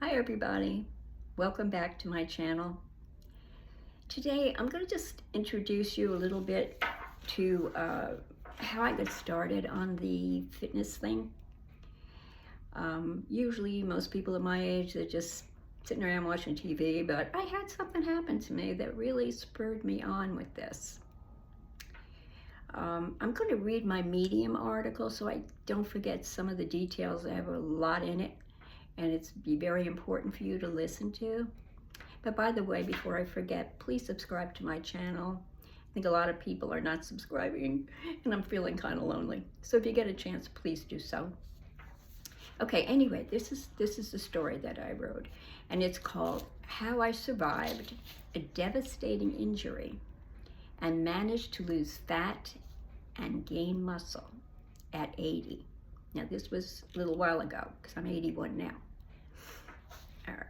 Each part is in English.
Hi everybody, welcome back to my channel. Today I'm going to just introduce you a little bit to how I got started on the fitness thing. Usually most people at my age, they're just sitting around watching TV, but I had something happen to me that really spurred me on with this. I'm going to read my Medium article so I don't forget some of the details. I have a lot in it, and it's be very important for you to listen to. But by the way, before I forget, please subscribe to my channel. I think a lot of people are not subscribing, and I'm feeling kind of lonely. So if you get a chance, please do so. Okay, anyway, this is the story that I wrote, and it's called How I Survived a Devastating Injury and Managed to Lose Fat and Gain Muscle at 80. Now, this was a little while ago, because I'm 81 now. All right.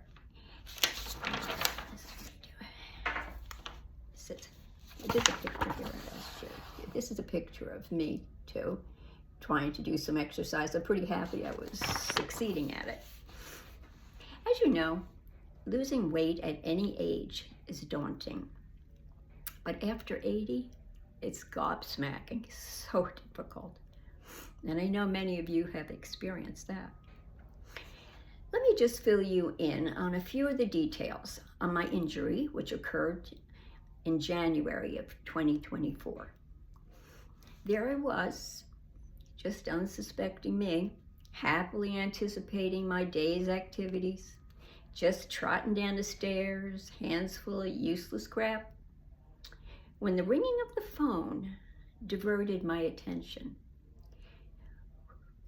I did a picture here. This is a picture of me, too, trying to do some exercise. I'm pretty happy I was succeeding at it. As you know, losing weight at any age is daunting. But after 80, it's gobsmacking, so difficult. And I know many of you have experienced that. Let me just fill you in on a few of the details on my injury, which occurred in January of 2024. There I was, just unsuspecting me, happily anticipating my day's activities, just trotting down the stairs, hands full of useless crap, when the ringing of the phone diverted my attention.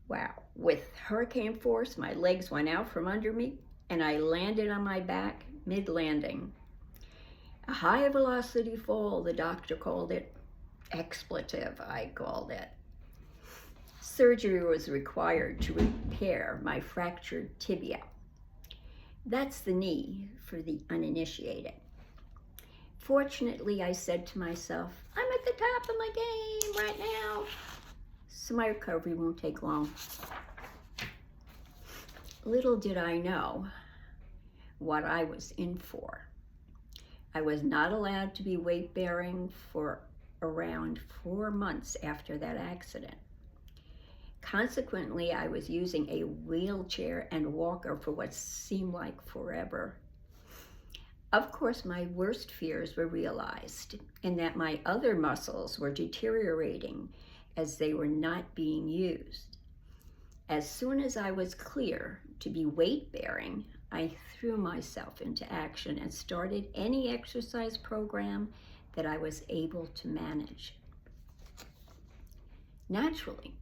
Wow, with hurricane force, my legs went out from under me and I landed on my back mid-landing. A high velocity fall, the doctor called it. Expletive, I called it. Surgery was required to repair my fractured tibia. That's the knee for the uninitiated. Fortunately, I said to myself, I'm at the top of my game right now, so my recovery won't take long. Little did I know what I was in for. I was not allowed to be weight-bearing for around 4 months after that accident. Consequently, I was using a wheelchair and walker for what seemed like forever. Of course, my worst fears were realized in that my other muscles were deteriorating as they were not being used. As soon as I was clear to be weight-bearing, I threw myself into action and started any exercise program that I was able to manage. Naturally,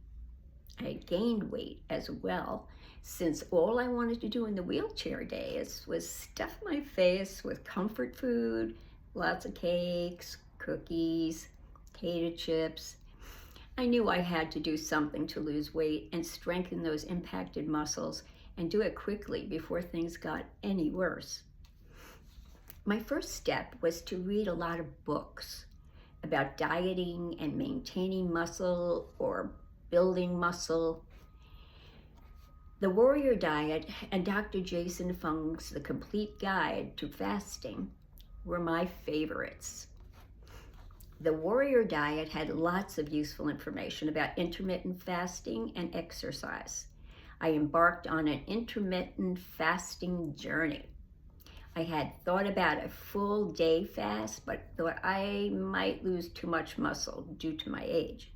I gained weight as well, since all I wanted to do in the wheelchair days was stuff my face with comfort food, lots of cakes, cookies, potato chips. I knew I had to do something to lose weight and strengthen those impacted muscles and do it quickly before things got any worse. My first step was to read a lot of books about dieting and maintaining muscle or building muscle. The Warrior Diet and Dr. Jason Fung's The Complete Guide to Fasting were my favorites. The Warrior Diet had lots of useful information about intermittent fasting and exercise. I embarked on an intermittent fasting journey. I had thought about a full day fast, but thought I might lose too much muscle due to my age.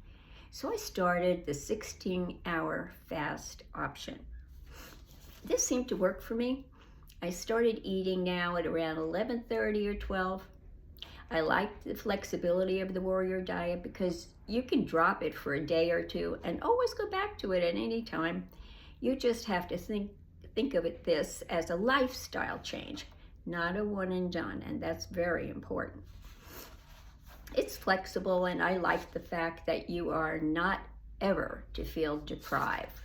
So I started the 16-hour fast option. This seemed to work for me. I started eating now at around 11:30 or 12. I liked the flexibility of the Warrior Diet because you can drop it for a day or two and always go back to it at any time. You just have to think of this as a lifestyle change, not a one and done, and that's very important. It's flexible, and I like the fact that you are not ever to feel deprived.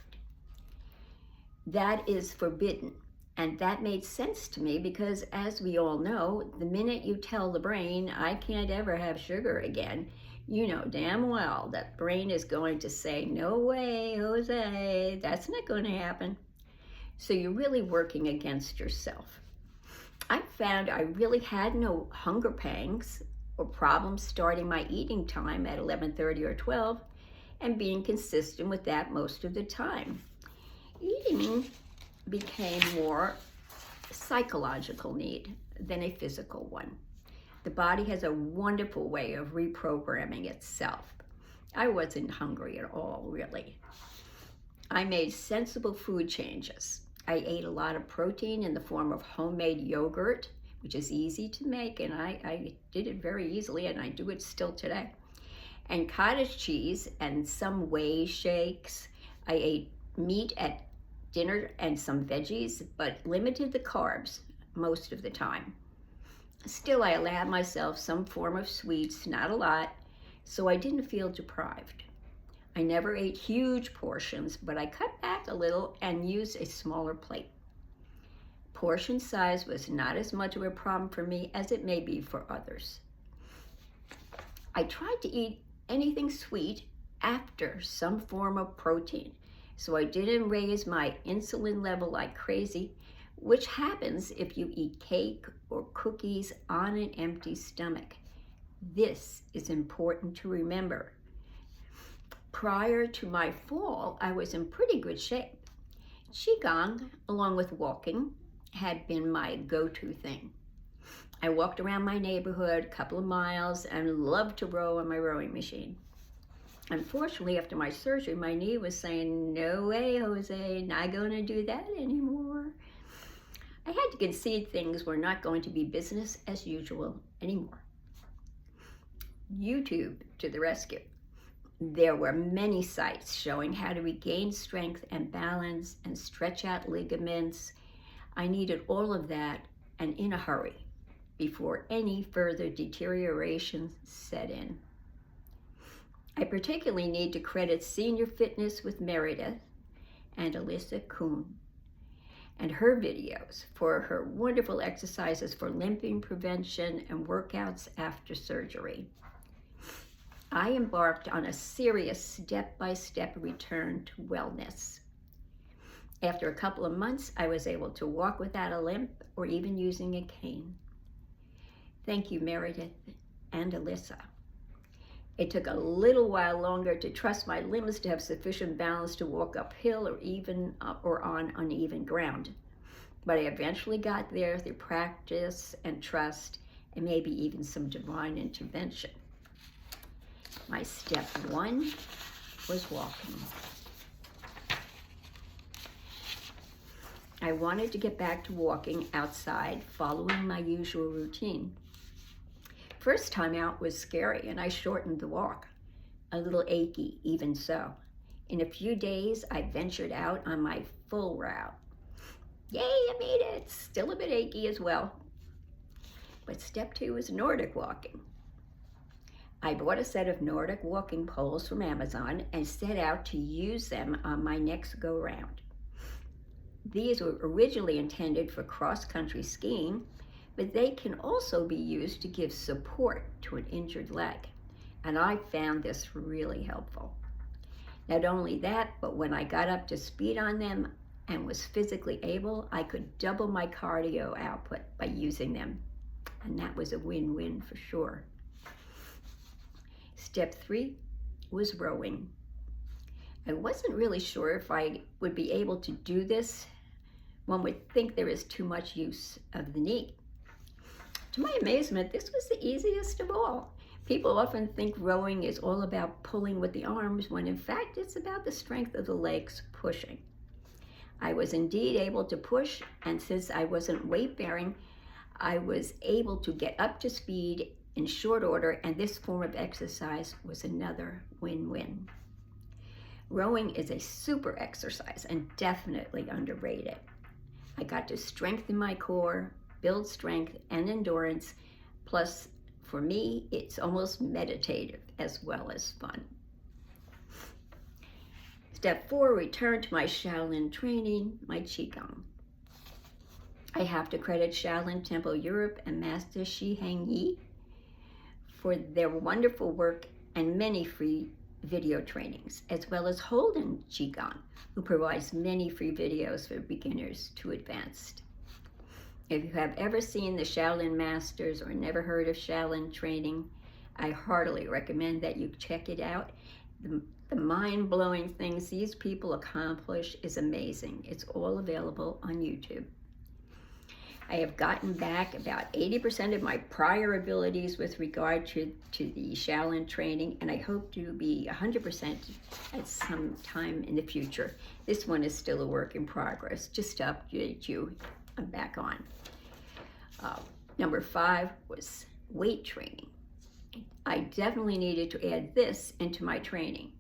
That is forbidden, and that made sense to me because, as we all know, the minute you tell the brain, I can't ever have sugar again, you know damn well that brain is going to say, no way, Jose, that's not going to happen. So you're really working against yourself. I found I really had no hunger pangs or problems starting my eating time at 11:30 or 12 and being consistent with that most of the time. Eating became more psychological need than a physical one. The body has a wonderful way of reprogramming itself. I wasn't hungry at all, really. I made sensible food changes. I ate a lot of protein in the form of homemade yogurt, which is easy to make, and I did it very easily, and I do it still today. And cottage cheese and some whey shakes. I ate meat at dinner and some veggies, but limited the carbs most of the time. Still, I allowed myself some form of sweets, not a lot, so I didn't feel deprived. I never ate huge portions, but I cut back a little and used a smaller plate. Portion size was not as much of a problem for me as it may be for others. I tried to eat anything sweet after some form of protein, so I didn't raise my insulin level like crazy, which happens if you eat cake or cookies on an empty stomach. This is important to remember. Prior to my fall, I was in pretty good shape. Qigong, along with walking, had been my go-to thing. I walked around my neighborhood a couple of miles and loved to row on my rowing machine. Unfortunately, after my surgery, my knee was saying, "No way, Jose, not going to do that anymore." I had to concede things were not going to be business as usual anymore. YouTube to the rescue. There were many sites showing how to regain strength and balance and stretch out ligaments. I needed all of that and in a hurry before any further deterioration set in. I particularly need to credit Senior Fitness with Meredith and Alyssa Kuhn and her videos for her wonderful exercises for limping prevention and workouts after surgery. I embarked on a serious step-by-step return to wellness. After a couple of months, I was able to walk without a limp or even using a cane. Thank you, Meredith and Alyssa. It took a little while longer to trust my limbs to have sufficient balance to walk uphill or even or on uneven ground. But I eventually got there through practice and trust and maybe even some divine intervention. My step one was walking. I wanted to get back to walking outside, following my usual routine. First time out was scary, and I shortened the walk. A little achy, even so. In a few days, I ventured out on my full route. Yay, I made it! Still a bit achy as well. But step two was Nordic walking. I bought a set of Nordic walking poles from Amazon and set out to use them on my next go-round. These were originally intended for cross-country skiing, but they can also be used to give support to an injured leg, and I found this really helpful. Not only that, but when I got up to speed on them and was physically able, I could double my cardio output by using them, and that was a win-win for sure. Step three was rowing. I wasn't really sure if I would be able to do this. One would think there is too much use of the knee. To my amazement, this was the easiest of all. People often think rowing is all about pulling with the arms, when in fact it's about the strength of the legs pushing. I was indeed able to push, and since I wasn't weight-bearing, I was able to get up to speed in short order, and this form of exercise was another win-win. Rowing is a super exercise and definitely underrated. I got to strengthen my core, build strength and endurance, plus for me, it's almost meditative as well as fun. Step four, return to my Shaolin training, my Qigong. I have to credit Shaolin Temple Europe and Master Shi Heng Yi for their wonderful work and many free video trainings, as well as Holden Qigong, who provides many free videos for beginners to advanced. If you have ever seen the Shaolin Masters or never heard of Shaolin training, I heartily recommend that you check it out. The mind-blowing things these people accomplish is amazing. It's all available on YouTube. I have gotten back about 80% of my prior abilities with regard to the Shaolin training, and I hope to be 100% at some time in the future. This one is still a work in progress. Just to update you, I'm back on. Number 5 was weight training. I definitely needed to add this into my training.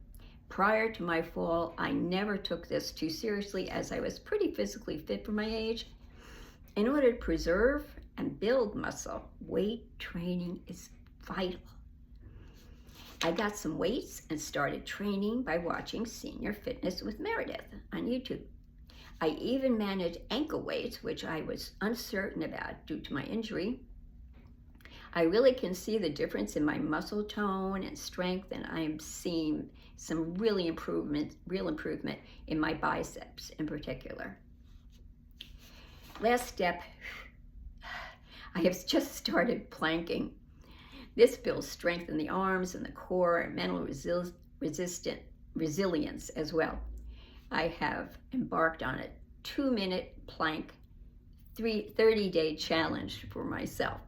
Prior to my fall, I never took this too seriously as I was pretty physically fit for my age. In order to preserve and build muscle, weight training is vital. I got some weights and started training by watching Senior Fitness with Meredith on YouTube. I even managed ankle weights, which I was uncertain about due to my injury. I really can see the difference in my muscle tone and strength, and I am seeing some real improvement in my biceps in particular. Last step, I have just started planking. This builds strength in the arms and the core and mental resilience as well. I have embarked on a 2-minute plank 30-day challenge for myself.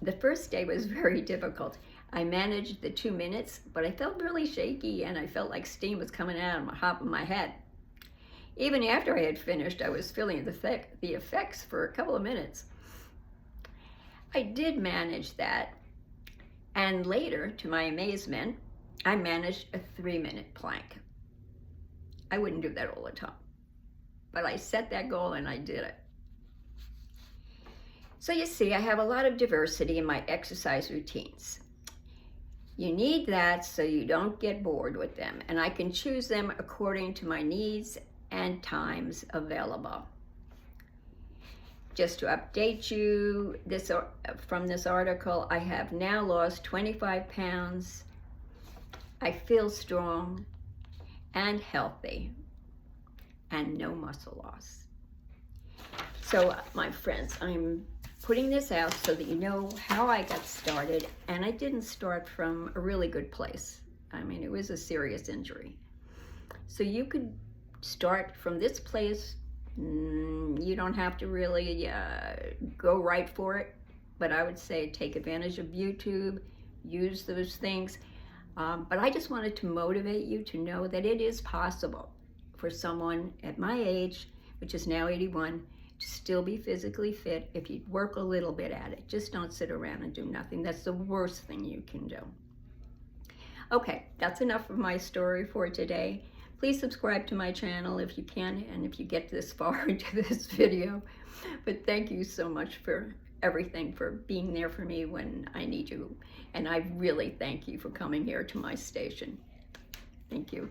The first day was very difficult. I managed the 2 minutes, but I felt really shaky and I felt like steam was coming out of the top of my head. Even after I had finished, I was feeling the effects for a couple of minutes. I did manage that, and later, to my amazement, I managed a 3-minute plank. I wouldn't do that all the time, but I set that goal and I did it. So you see, I have a lot of diversity in my exercise routines. You need that so you don't get bored with them, and I can choose them according to my needs and times available. Just to update you from this article, I have now lost 25 pounds. I feel strong and healthy and no muscle loss. So my friends, I'm putting this out so that you know how I got started, and I didn't start from a really good place. I mean, it was a serious injury. So you could start from this place. You don't have to really go right for it, but I would say take advantage of YouTube, use those things. But I just wanted to motivate you to know that it is possible for someone at my age, which is now 81, to still be physically fit if you work a little bit at it. Just don't sit around and do nothing. That's the worst thing you can do. Okay, that's enough of my story for today. Please subscribe to my channel if you can, and if you get this far into this video. But thank you so much for everything, for being there for me when I need you. And I really thank you for coming here to my station. Thank you.